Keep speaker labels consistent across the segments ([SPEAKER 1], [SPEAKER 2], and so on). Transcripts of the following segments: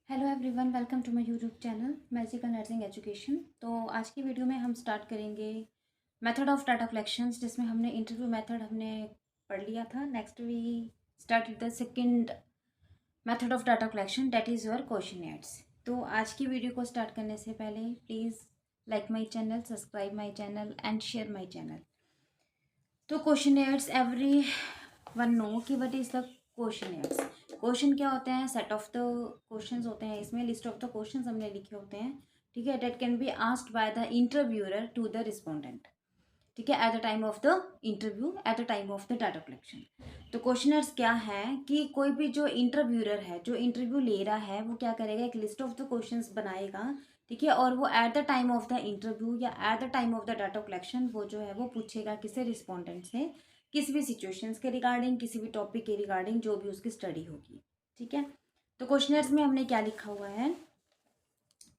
[SPEAKER 1] Hello everyone, welcome to my YouTube channel magical nursing education. तो आज की video में हम स्टार्ट करेंगे मेथड ऑफ डाटा कलेक्शंस, जिसमें हमने इंटरव्यू मेथड हमने पढ़ लिया था। Next we start with the second method of data collection, that is your questionnaires. तो आज की वीडियो को स्टार्ट करने से पहले please like my channel, subscribe my channel and share my channel. तो क्वेश्चनर्स, एवरी वन नो कि what is the questionnaires. Question क्या होते हैं? सेट ऑफ द क्वेश्चंस होते हैं, इसमें लिस्ट ऑफ द क्वेश्चंस हमने लिखे होते हैं। ठीक है, that can be asked by the interviewer to the respondent. ठीक है, at the time of the interview, at the time of the data collection. तो क्वेश्चनर्स क्या है कि कोई भी जो इंटरव्यूअर है, जो इंटरव्यू ले रहा है, वो क्या करेगा, एक लिस्ट ऑफ द क्वेश्चंस बनाएगा। ठीक है, और वो at the time of the interview या at the time of the data collection वो जो है वो पूछेगा किसी रिस्पोंडेंट से, किसी भी सिचुएशंस के रिगार्डिंग, किसी भी टॉपिक के रिगार्डिंग, जो भी उसकी स्टडी होगी। ठीक है, तो क्वेश्चनर्स में हमने क्या लिखा हुआ है?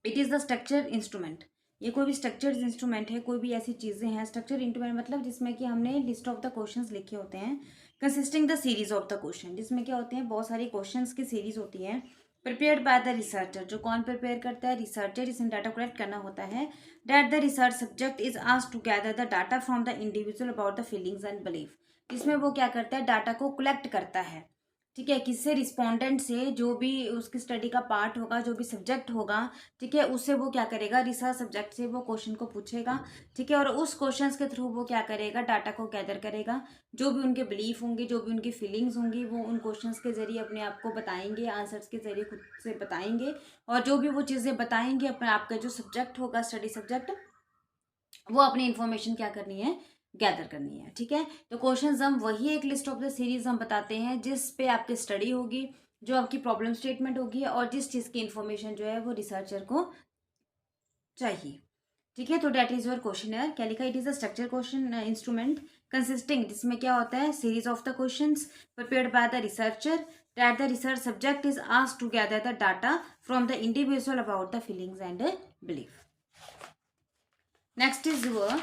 [SPEAKER 1] It is the structure instrument. ये कोई भी स्ट्रक्चर्ड इंस्ट्रूमेंट है, कोई भी ऐसी चीज़ें हैं। स्ट्रक्चर इंस्ट्रूमेंट मतलब जिसमें कि हमने लिस्ट ऑफ द क्वेश्चंस लिखे होते हैं, consisting the series of the question, जिसमें क्या होते हैं, बहुत सारी क्वेश्चंस की सीरीज होती है। प्रिपेयर्ड बाय द रिसर्चर, जो कौन प्रिपेयर करता है? रिसर्चर। जिसमें डाटा कलेक्ट करना होता है। That the research subject is asked to gather the data from the individual about the feelings and belief. इसमें वो क्या करता है? डाटा को कलेक्ट करता है। ठीक है, किससे? रिस्पोंडेंट से। जो भी उसकी स्टडी का पार्ट होगा, जो भी सब्जेक्ट होगा, ठीक है, उससे वो क्या करेगा? रिसर्च सब्जेक्ट से वो क्वेश्चन को पूछेगा। ठीक है, और उस क्वेश्चंस के थ्रू वो क्या करेगा? डाटा को गैदर करेगा। जो भी उनके बिलीफ होंगे, जो भी उनकी फीलिंग्स होंगी, वो उन क्वेश्चंस के जरिए अपने आप को बताएंगे, आंसर्स के जरिए खुद से बताएंगे। और जो भी वो चीज़ें बताएंगे, अपने आप का जो सब्जेक्ट होगा, स्टडी सब्जेक्ट, वो अपनी इंफॉर्मेशन क्या करनी है? गैदर करनी है। ठीक है, तो क्वेश्चंस हम वही एक लिस्ट ऑफ द सीरीज हम बताते हैं जिस पे आपकी स्टडी होगी, जो आपकी प्रॉब्लम स्टेटमेंट होगी, और जिस चीज़ की इंफॉर्मेशन जो है वो रिसर्चर को चाहिए। ठीक है, तो डेट इज योर क्वेश्चनर। क्या लिखा? It is a structure question instrument consisting, जिसमें क्या होता है? Series of the questions prepared by the researcher, that the research subject is asked to gather the data from the individual about the feelings and belief. Next is your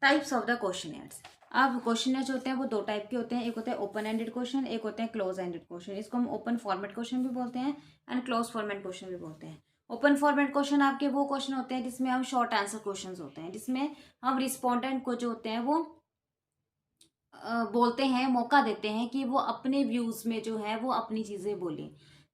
[SPEAKER 1] types of the questionnaires. अब questionnaires होते हैं वो दो type के होते हैं। एक होता है ओपन एंडेड क्वेश्चन, एक होते हैं क्लोज एंडेड क्वेश्चन। इसको हम ओपन फॉर्मेट क्वेश्चन भी बोलते हैं एंड क्लोज फॉर्मेट क्वेश्चन भी बोलते हैं। ओपन फॉर्मेट क्वेश्चन आपके वो क्वेश्चन होते हैं जिसमें हम शॉर्ट आंसर क्वेश्चन होते हैं, जिसमें हम रिस्पोंडेंट को जो होते हैं वो बोलते हैं, मौका देते हैं कि वो अपने व्यूज में जो है वो अपनी चीजें बोलें।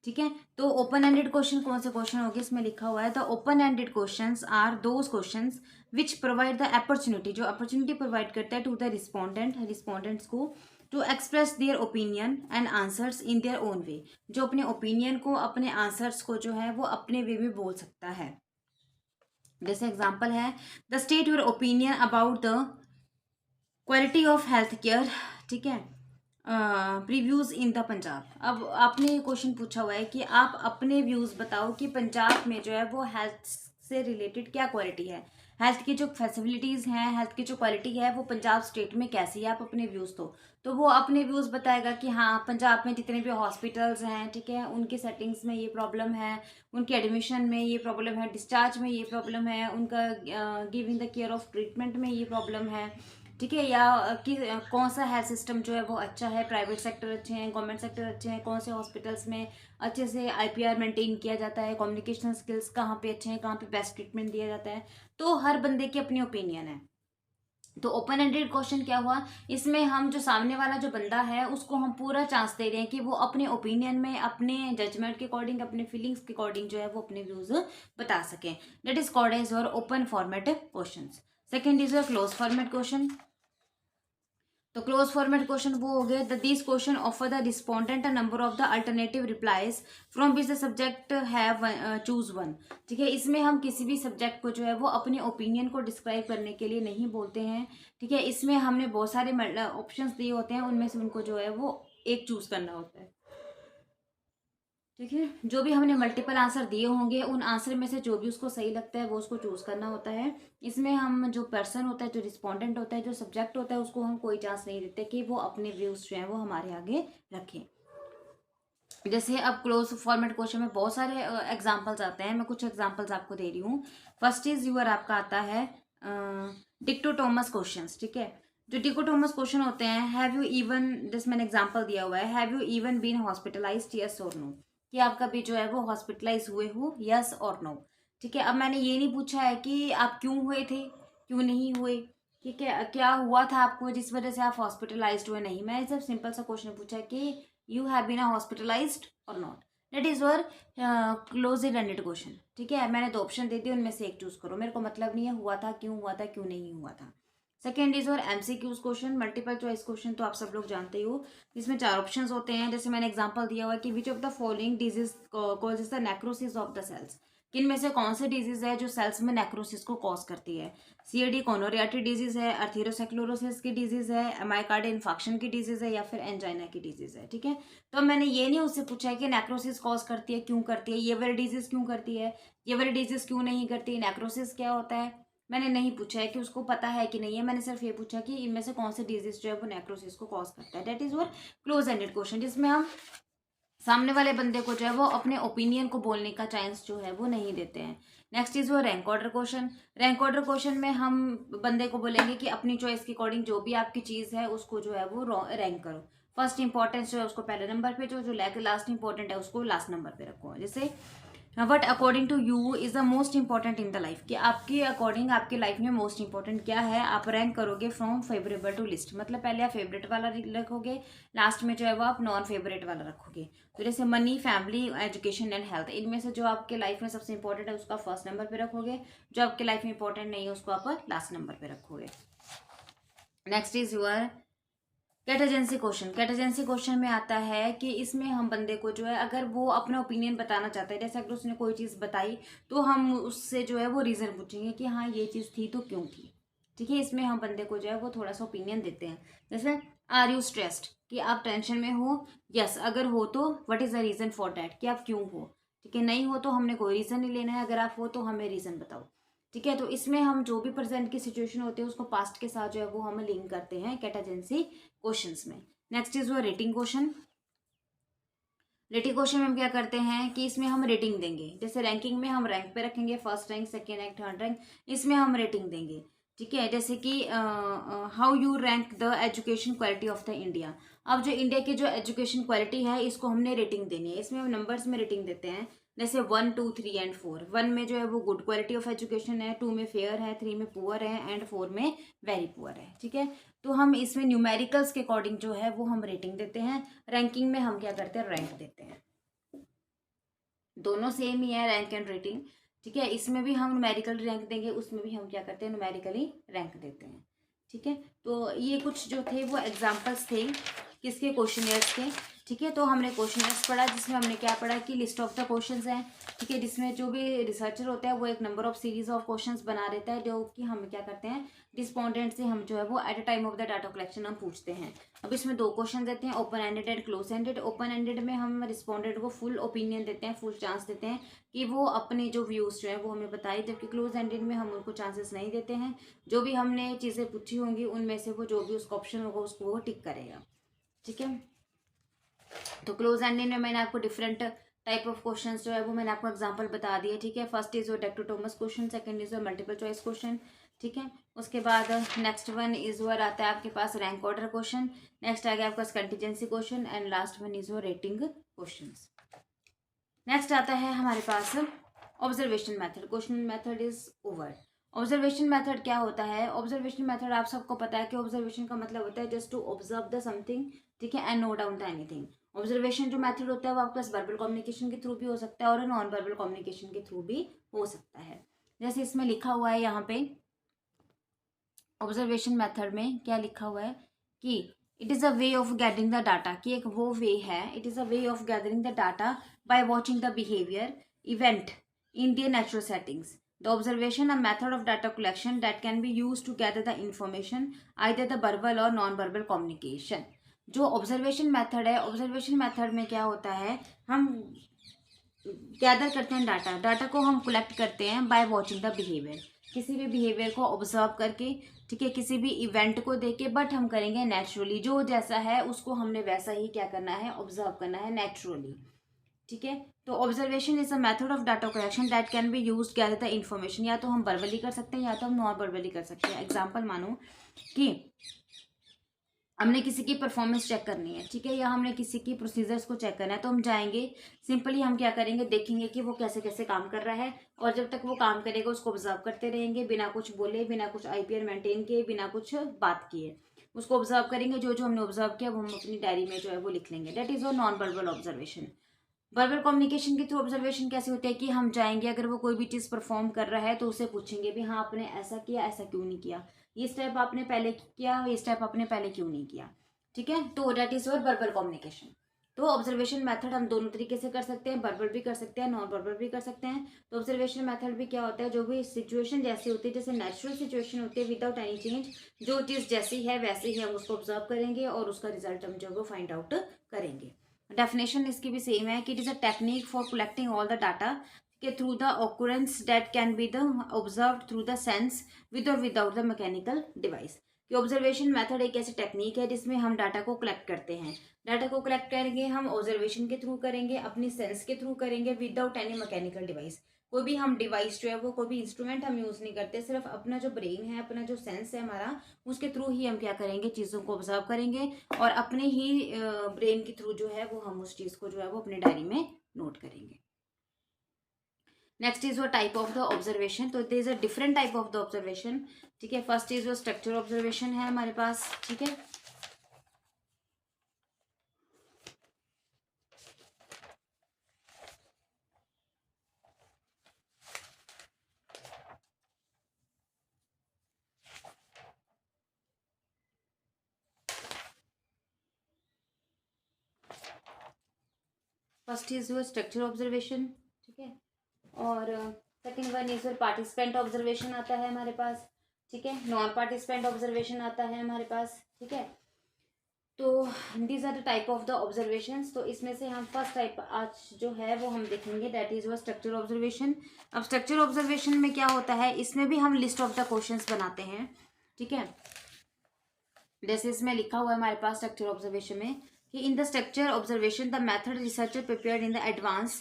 [SPEAKER 1] ठीक है, तो ओपन एंडेड क्वेश्चन कौन से क्वेश्चन होंगे? इसमें लिखा हुआ है the open ended questions are those questions which provide the opportunity, जो अपॉर्चुनिटी प्रोवाइड करता है टू द रिस्पोंडेंट्स को to express their opinion and answers in their own way. जो अपने ओपिनियन को, अपने आंसर्स को जो है वो अपने वे में बोल सकता है। जैसे एग्जाम्पल है, the state your opinion about the quality of health care. ठीक है, प्रीव्यूज इन द पंजाब। अब आपने क्वेश्चन पूछा हुआ है कि आप अपने व्यूज बताओ कि पंजाब में जो है वो हेल्थ से रिलेटेड क्या क्वालिटी है, हेल्थ की जो फैसिलिटीज हैं, हेल्थ की जो क्वालिटी है वो पंजाब स्टेट में कैसी है, आप अपने व्यूज दो। तो वो अपने व्यूज बताएगा कि हाँ, पंजाब में जितने भी हॉस्पिटल्स हैं, ठीक है, उनकी सेटिंग्स में ये प्रॉब्लम है, उनके एडमिशन में ये प्रॉब्लम है, डिस्चार्ज में ये प्रॉब्लम है, उनका giving the care of treatment में ये प्रॉब्लम है। ठीक है, या कि कौन सा हेल्थ सिस्टम जो है वो अच्छा है, प्राइवेट सेक्टर अच्छे हैं, गवर्नमेंट सेक्टर अच्छे हैं, कौन से हॉस्पिटल्स में अच्छे से आईपीआर मेंटेन किया जाता है, कम्युनिकेशन स्किल्स कहाँ पे अच्छे हैं, कहाँ पे बेस्ट ट्रीटमेंट दिया जाता है। तो हर बंदे की अपनी ओपिनियन है। तो ओपन एंडेड क्वेश्चन क्या हुआ? इसमें हम जो सामने वाला जो बंदा है उसको हम पूरा चांस दे रहे हैं कि वो अपने ओपिनियन में, अपने जजमेंट के अकॉर्डिंग, अपने फीलिंग्स के अकॉर्डिंग जो है वो अपने व्यूज बता सकें। That is called as your open format question. Second is your close format question. तो क्लोज फॉर्मेट क्वेश्चन वो हो गए, this question offer the respondent a number of the alternative replies from which the subject have choose one. ठीक है, इसमें हम किसी भी सब्जेक्ट को जो है वो अपने ओपिनियन को डिस्क्राइब करने के लिए नहीं बोलते हैं। ठीक है, इसमें हमने बहुत सारे ऑप्शंस दिए होते हैं, उनमें से उनको जो है वो एक चूज करना होता है। ठीक है, जो भी हमने मल्टीपल आंसर दिए होंगे, उन आंसर में से जो भी उसको सही लगता है वो उसको चूज करना होता है। इसमें हम जो पर्सन होता है, जो रिस्पोंडेंट होता है, जो सब्जेक्ट होता है, उसको हम कोई चांस नहीं देते कि वो अपने व्यूज जो है वो हमारे आगे रखें। जैसे अब क्लोज फॉर्मेट क्वेश्चन में बहुत सारे एग्जाम्पल्स आते हैं, मैं कुछ एग्जाम्पल्स आपको दे रही हूँ। फर्स्ट इज यूर आपका आता है डिक्टोटोमस क्वेश्चन। ठीक है, जो डिकोटोमस क्वेश्चन होते हैं, हैव यू इवन, जिस मैंने एग्जाम्पल दिया हुआ है, have you even been hospitalized, yes और नो। कि आप कभी जो है वो हॉस्पिटलाइज हुए हो, यस और नो। ठीक है, अब मैंने ये नहीं पूछा है कि आप क्यों हुए थे, क्यों नहीं हुए, ठीक है, क्या हुआ था आपको जिस वजह से आप हॉस्पिटलाइज्ड हुए, नहीं। मैंने सिर्फ सिंपल सा क्वेश्चन पूछा है कि यू हैव बीन हॉस्पिटलाइज्ड और not. That is your close ended question. ठीक है, मैंने 2 ऑप्शन दे दिए, उनमें से एक चूज करो। मेरे को मतलब नहीं है हुआ था, क्यों नहीं हुआ था। सेकेंड इज और MCQs question, multiple choice question, तो आप सब लोग जानते ही हो। इसमें 4 ऑप्शंस होते हैं। जैसे मैंने एग्जांपल दिया हुआ है कि which of the following disease causes the necrosis of the cells. किन में से कौन से डिजीज है जो सेल्स में नेक्रोसिस को कॉज करती है। सीएडी कोनोरियाटी डिजीज है, अर्थेरोस्क्लेरोसिस की डिजीज है, माइकार्डियल इन्फेक्शन की डिजीज है, या फिर एंजाइना की डिजीज है। ठीक है, तो मैंने ये नहीं उससे पूछा है कि नेक्रोसिस कॉज करती है, क्यों करती है, ये वाली डिजीज क्यों करती है, ये वाली डिजीज क्यों नहीं करती, नेक्रोसिस क्या होता है। मैंने नहीं पूछा है कि उसको पता है कि नहीं है। मैंने सिर्फ ये पूछा कि इनमें से कौन से डिजीज जो है वो नेक्रोसिस को कॉज करता है। That is were close ended question, जिसमें हम सामने वाले बंदे को जो है वो अपने ओपिनियन को बोलने का चांस जो है वो नहीं देते हैं। नेक्स्ट इज वो rank order question. Rank order question में हम बंदे को बोलेंगे कि अपनी चॉइस के अकॉर्डिंग जो भी आपकी चीज़ है उसको जो है वो रैंक करो। फर्स्ट इंपॉर्टेंस जो है उसको पहले नंबर पे, जो लास्ट इंपॉर्टेंट है उसको लास्ट नंबर पे रखो। जैसे what according to you is the most important in the life, कि आपके अकॉर्डिंग आपके लाइफ में मोस्ट इंपॉर्टेंट क्या है। आप रैंक करोगे फ्रॉम फेवरेबल टू लिस्ट, मतलब पहले आप फेवरेट वाला रखोगे, लास्ट में जो है वो आप नॉन फेवरेट वाला रखोगे। तो जैसे money, family, education and health, इनमें से जो आपके लाइफ में सबसे इंपॉर्टेंट है उसका फर्स्ट नंबर पे रखोगे, जो आपके लाइफ में इंपॉर्टेंट नहीं है उसको आप लास्ट नंबर पे रखोगे। Next is your contingency question. Contingency question में आता है कि इसमें हम बंदे को जो है अगर वो अपना ओपिनियन बताना चाहता है, जैसे अगर उसने कोई चीज़ बताई तो हम उससे जो है वो रीज़न पूछेंगे कि हाँ ये चीज़ थी तो क्यों थी। ठीक है, इसमें हम बंदे को जो है वो थोड़ा सा ओपिनियन देते हैं। जैसे आर यू स्ट्रेस्ड, कि आप टेंशन में हो, यस। अगर हो तो what is the reason for that, कि आप क्यों हो। ठीक है, नहीं हो तो हमने कोई रीज़न नहीं लेना है, अगर आप हो तो हमें रीज़न बताओ। ठीक है, तो इसमें हम जो भी प्रेजेंट की सिचुएशन होती है उसको पास्ट के साथ जो है वो हम लिंक करते हैं कैटेजेंसी क्वेश्चंस में। नेक्स्ट इज वो रेटिंग क्वेश्चन। रेटिंग क्वेश्चन में हम क्या करते हैं कि इसमें हम रेटिंग देंगे। जैसे रैंकिंग में हम रैंक पे रखेंगे, first rank, second rank, third rank, इसमें हम रेटिंग देंगे। ठीक है, जैसे कि how you rank the education quality of the India. अब जो इंडिया की जो एजुकेशन क्वालिटी है इसको हमने रेटिंग देनी है। इसमें हम नंबर्स में रेटिंग देते हैं, जैसे 1, 2, 3 एंड 4। 1 में जो है वो गुड क्वालिटी ऑफ एजुकेशन है, 2 में फेयर है, 3 में पुअर है एंड 4 में वेरी पुअर है। ठीक है, तो हम इसमें न्यूमेरिकल्स के अकॉर्डिंग जो है वो हम रेटिंग देते हैं। रैंकिंग में हम क्या करते हैं, रैंक देते हैं। दोनों सेम ही है, रैंक एंड रेटिंग। ठीक है, इसमें भी हम न्यूमेरिकल रैंक देंगे, उसमें भी हम क्या करते हैं, न्यूमेरिकली रैंक देते हैं। ठीक है, तो ये कुछ जो थे वो एग्जाम्पल्स थे किसके, क्वेश्चनियर्स के। ठीक है, तो हमने क्वेश्चनियर्स पढ़ा, जिसमें हमने क्या पढ़ा कि लिस्ट ऑफ द क्वेश्चंस हैं। ठीक है, जिसमें जो भी रिसर्चर होता है वो एक number of series of questions बना देता है, जो कि हम क्या करते हैं, रिस्पॉन्डेंट से हम जो है वो at a time of the data collection हम पूछते हैं। अब इसमें 2 क्वेश्चन देते हैं, open ended and close ended. Open ended में हम रिस्पॉन्डेंट को फुल ओपिनियन देते हैं, फुल चांस देते हैं कि वो अपने जो व्यूज जो है वो हमें बताए, जबकि क्लोज एंडेड में हम उनको चांसेस नहीं देते हैं। जो भी हमने चीज़ें पूछी होंगी उनमें से वो जो भी उसका ऑप्शन होगा उसको वो टिक करेगा। ठीक है, तो क्लोज एंडेड में मैंने आपको डिफरेंट टाइप ऑफ क्वेश्चंस जो है वो मैंने आपको एग्जांपल बता दिए। ठीक है, फर्स्ट इज वो टेक्टोटोमस क्वेश्चन, सेकंड इज वो मल्टीपल चॉइस क्वेश्चन। ठीक है, उसके बाद नेक्स्ट वन इज वो आता है आपके पास रैंक ऑर्डर क्वेश्चन। नेक्स्ट आ गया आपका contingency question and last one is वो रेटिंग क्वेश्चन। नेक्स्ट आता है हमारे पास observation method. Question method is over. Observation method क्या होता है, ऑब्जर्वेशन मेथड आप सबको पता है कि ऑब्जर्वेशन का मतलब होता है just to observe the something. ठीक है, and note down the anything. Observation जो मेथड होता है वो आपके पास वर्बल कम्युनिकेशन के थ्रू भी हो सकता है और नॉन वर्बल कम्युनिकेशन के थ्रू भी हो सकता है। जैसे इसमें लिखा हुआ है यहाँ पे ऑब्जर्वेशन मेथड में क्या लिखा हुआ है कि it is a way of gathering the data, कि एक वो वे है, it is a way of gathering the data by watching the behaviour event in their natural settings. The observation, a method of data collection that can be used to gather the information, either the verbal or non-verbal communication. जो observation method है, observation method में क्या होता है, हम gather करते हैं data, data को हम कलेक्ट करते हैं बाय वॉचिंग द बिहेवियर, किसी भी बिहेवियर को ऑब्जर्व करके। ठीक है, किसी भी इवेंट को देख के, बट हम करेंगे नेचुरली, जो जैसा है उसको हमने वैसा ही क्या करना है, ऑब्जर्व करना है नेचुरली। ठीक है, तो observation is a method of data collection that can be used gather the information. या तो हम वर्बली कर सकते हैं या तो हम नॉन वर्बली कर सकते हैं। एग्जांपल मानो कि हमने किसी की परफॉर्मेंस चेक करनी है, ठीक है, या हमने किसी की प्रोसीजर्स को चेक करना है, तो हम जाएंगे, सिंपली हम क्या करेंगे, देखेंगे कि वो कैसे कैसे काम कर रहा है, और जब तक वो काम करेगा उसको ऑब्जर्व करते रहेंगे, बिना कुछ बोले, बिना कुछ आईपीआर मेंटेन किए, बिना कुछ बात किए, उसको ऑब्जर्व करेंगे। जो जो हमने ऑब्जर्व किया वो हम अपनी डायरी में जो है वो लिख लेंगे। दैट इज और non verbal observation. Verbal communication के थ्रू ऑब्जर्वेशन कैसे होते हैं कि हम जाएंगे, अगर वो कोई भी चीज परफॉर्म कर रहा है तो उसे पूछेंगे भी हाँ आपने ऐसा किया, ऐसा क्यों नहीं किया, ये स्टेप आपने पहले किया, ये स्टेप आपने पहले क्यों नहीं किया, ठीक है। तो दैट इज और वर्बल कम्युनिकेशन। तो ऑब्जर्वेशन मेथड हम दोनों तरीके से कर सकते हैं, वर्बल भी कर सकते हैं, नॉन वर्बल भी कर सकते हैं। तो ऑब्जर्वेशन मेथड भी क्या होता है, जो भी सिचुएशन जैसी होती है, जैसे नेचुरल सिचुएशन होती है विदाउट एनी चेंज, जो चीज जैसी है वैसे ही हम उसको ऑब्जर्व करेंगे और उसका रिजल्ट हम जो है वो फाइंड आउट करेंगे। डेफिनेशन इसकी भी सेम है कि it is a technique for collecting all the data के through the occurrence that can be the observe through the sense with और विदाउट द मैकेनिकल डिवाइस। कि ऑब्जर्वेशन मेथड एक ऐसी टेक्निक है जिसमें हम डाटा को कलेक्ट करते हैं। डाटा को कलेक्ट करेंगे हम ऑब्जर्वेशन के थ्रू करेंगे, अपनी सेंस के थ्रू करेंगे, विदाउट एनी मैकेनिकल डिवाइस। कोई भी हम डिवाइस जो है वो कोई भी इंस्ट्रूमेंट हम यूज नहीं करते, सिर्फ अपना जो ब्रेन है, अपना जो सेंस है हमारा, उसके थ्रू ही हम क्या करेंगे, चीज़ों को ऑब्जर्व करेंगे, और अपने ही ब्रेन के थ्रू जो है वो हम उस चीज़ को जो है वो अपने डायरी में नोट करेंगे। नेक्स्ट इज वो टाइप ऑफ द ऑब्जर्वेशन। तो it is a different type of the observation, ठीक है। फर्स्ट इज वो स्ट्रक्चर ऑब्जर्वेशन है हमारे पास, ठीक है। फर्स्ट इज वो स्ट्रक्चर ऑब्जर्वेशन, ठीक है। और second one is participant observation आता है हमारे पास, ठीक है। नॉन पार्टिसिपेंट ऑब्जर्वेशन आता है हमारे पास, ठीक है। तो these are the type of the observations. तो इसमें से हम फर्स्ट टाइप आज जो है वो हम देखेंगे, दैट इज वो स्ट्रक्चर ऑब्जर्वेशन। अब स्ट्रक्चर ऑब्जर्वेशन में क्या होता है, इसमें भी हम लिस्ट ऑफ द क्वेश्चंस बनाते हैं, ठीक है। जैसे इसमें लिखा हुआ है हमारे पास स्ट्रक्चर ऑब्जर्वेशन में कि in the structure observation the method researcher prepared in the advance,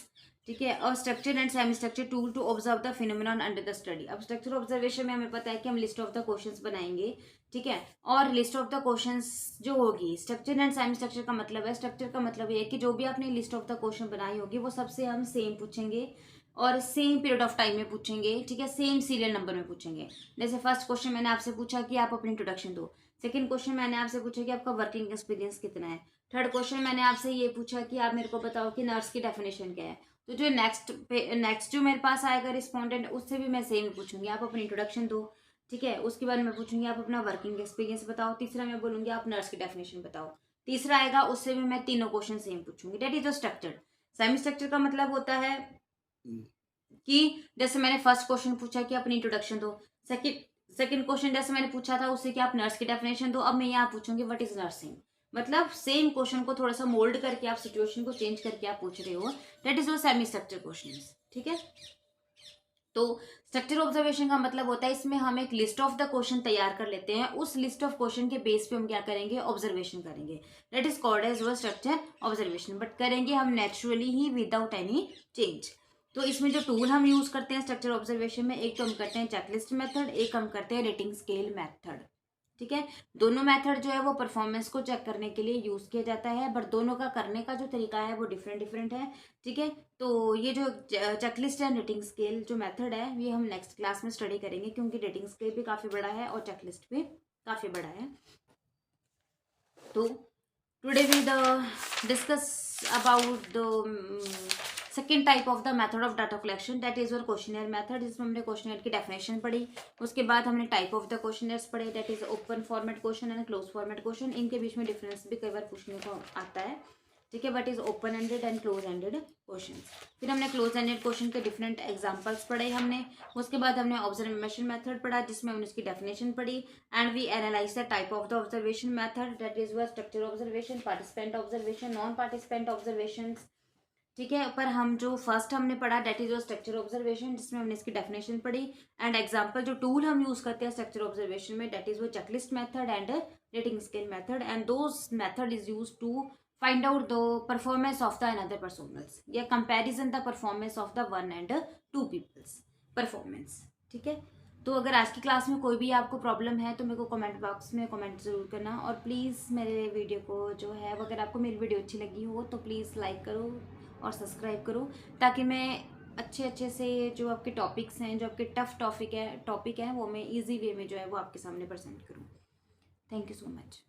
[SPEAKER 1] ठीक है, और structure and semi structure tool to observe the phenomenon under the study. अब स्ट्रक्चर ऑब्जर्वेशन में हमें पता है कि हम लिस्ट ऑफ द क्वेश्चंस बनाएंगे, ठीक है। और लिस्ट ऑफ द क्वेश्चंस जो होगी, स्ट्रक्चर एंड सेमी स्ट्रक्चर का मतलब है, स्ट्रक्चर का मतलब ये है कि जो भी आपने लिस्ट ऑफ द क्वेश्चन बनाई होगी वो सबसे हम सेम पूछेंगे और सेम पीरियड ऑफ टाइम में पूछेंगे, ठीक है, सेम सीरियल नंबर में पूछेंगे। जैसे फर्स्ट क्वेश्चन मैंने आपसे पूछा कि आप अपनी इंट्रोडक्शन दो, सेकंड क्वेश्चन मैंने आपसे पूछा कि आपका वर्किंग एक्सपीरियंस कितना है, थर्ड क्वेश्चन मैंने आपसे ये पूछा कि आप मेरे को बताओ कि नर्स की डेफिनेशन क्या है। तो जो नेक्स्ट जो मेरे पास आएगा रिस्पॉन्डेंट, उससे भी मैं सेम पूछूंगी, आप अपनी इंट्रोडक्शन दो, ठीक है। उसके बाद मैं पूछूंगी आप अपना वर्किंग एक्सपीरियंस बताओ, तीसरा मैं बोलूंगी आप नर्स की डेफिनेशन बताओ, तीसरा आएगा उससे भी मैं तीनों क्वेश्चन सेम पूछूंगी। That is the structure. Semi structure का मतलब होता है कि जैसे मैंने फर्स्ट क्वेश्चन पूछा कि अपनी इंट्रोडक्शन दो, सेकंड क्वेश्चन जैसे मैंने पूछा था उससे कि आप नर्स की डेफिनेशन दो, अब मैं यहाँ पूछूंगी व्हाट इज नर्सिंग। मतलब सेम क्वेश्चन को थोड़ा सा मोल्ड करके आप सिचुएशन को चेंज करके आप पूछ रहे हो, दैट इज वो सेमी स्ट्रक्चर क्वेश्चन, ठीक है। तो स्ट्रक्चर ऑब्जर्वेशन का मतलब होता है इसमें हम एक लिस्ट ऑफ द क्वेश्चन तैयार कर लेते हैं, उस लिस्ट ऑफ क्वेश्चन के बेस पे हम क्या करेंगे, ऑब्जर्वेशन करेंगे। दैट इज कॉल्ड एज वो स्ट्रक्चर ऑब्जर्वेशन, बट करेंगे हम नेचुरली ही विदाउट एनी चेंज। तो इसमें जो टूल हम यूज करते हैं स्ट्रक्चर ऑब्जर्वेशन में, एक तो हम करते हैं चेकलिस्ट मेथड, एक हम करते हैं रेटिंग स्केल मेथड, ठीक है। दोनों मेथड जो है वो परफॉर्मेंस को चेक करने के लिए यूज किया जाता है, बट दोनों का करने का जो तरीका है वो डिफरेंट डिफरेंट है, ठीक है। तो ये जो चेकलिस्ट एंड रेटिंग स्केल जो मेथड है ये हम नेक्स्ट क्लास में स्टडी करेंगे, क्योंकि रेटिंग स्केल भी काफी बड़ा है और चेकलिस्ट भी काफी बड़ा है। तो today we discuss about the second type of the method of data collection, that is your questionnaire method, जिसमें हमने क्वेश्चनर की डेफिनेशन पढ़ी। उसके बाद हमने टाइप ऑफ द क्वेश्चनर्स पढ़े, that is open format question and close format question. इनके बीच में डिफरेंस भी कई बार पूछने को आता है, ठीक है, but is open ended and close ended question. फिर हमने क्लोज एंडेड क्वेश्चन के डिफरेंट एग्जांपल्स पढ़े हमने। उसके बाद हमने ऑब्जर्वेशन मेथड पढ़ा, जिसमें हमने उसकी डेफिनेशन पढ़ी, and we analyse the type of the observation method, that is व structure observation, participant observation, non participant observation, ठीक है। पर हम जो फर्स्ट हमने पढ़ा दैट इज स्ट्रक्चर ऑब्जर्वेशन, जिसमें हमने इसकी डेफिनेशन पढ़ी, एंड एग्जांपल जो टूल हम यूज करते हैं स्ट्रक्चर ऑब्जर्वेशन में, दैट इज वो checklist method and rating scale method, and those method is use to find out the performance of the another personals, या comparison the performance of the one and two peoples performance, ठीक है। तो अगर आज की class में कोई भी आपको प्रॉब्लम है तो मेरे को कमेंट बॉक्स में कमेंट ज़रूर करना। और प्लीज़ मेरे वीडियो को जो है वो, अगर आपको मेरी वीडियो अच्छी लगी हो तो प्लीज़ लाइक करो और सब्सक्राइब करो, ताकि मैं अच्छे अच्छे से जो आपके टॉपिक्स हैं, जो आपके टफ टॉपिक है वो मैं ईजी वे में जो है वो आपके सामने प्रेजेंट करूँ। Thank you so much.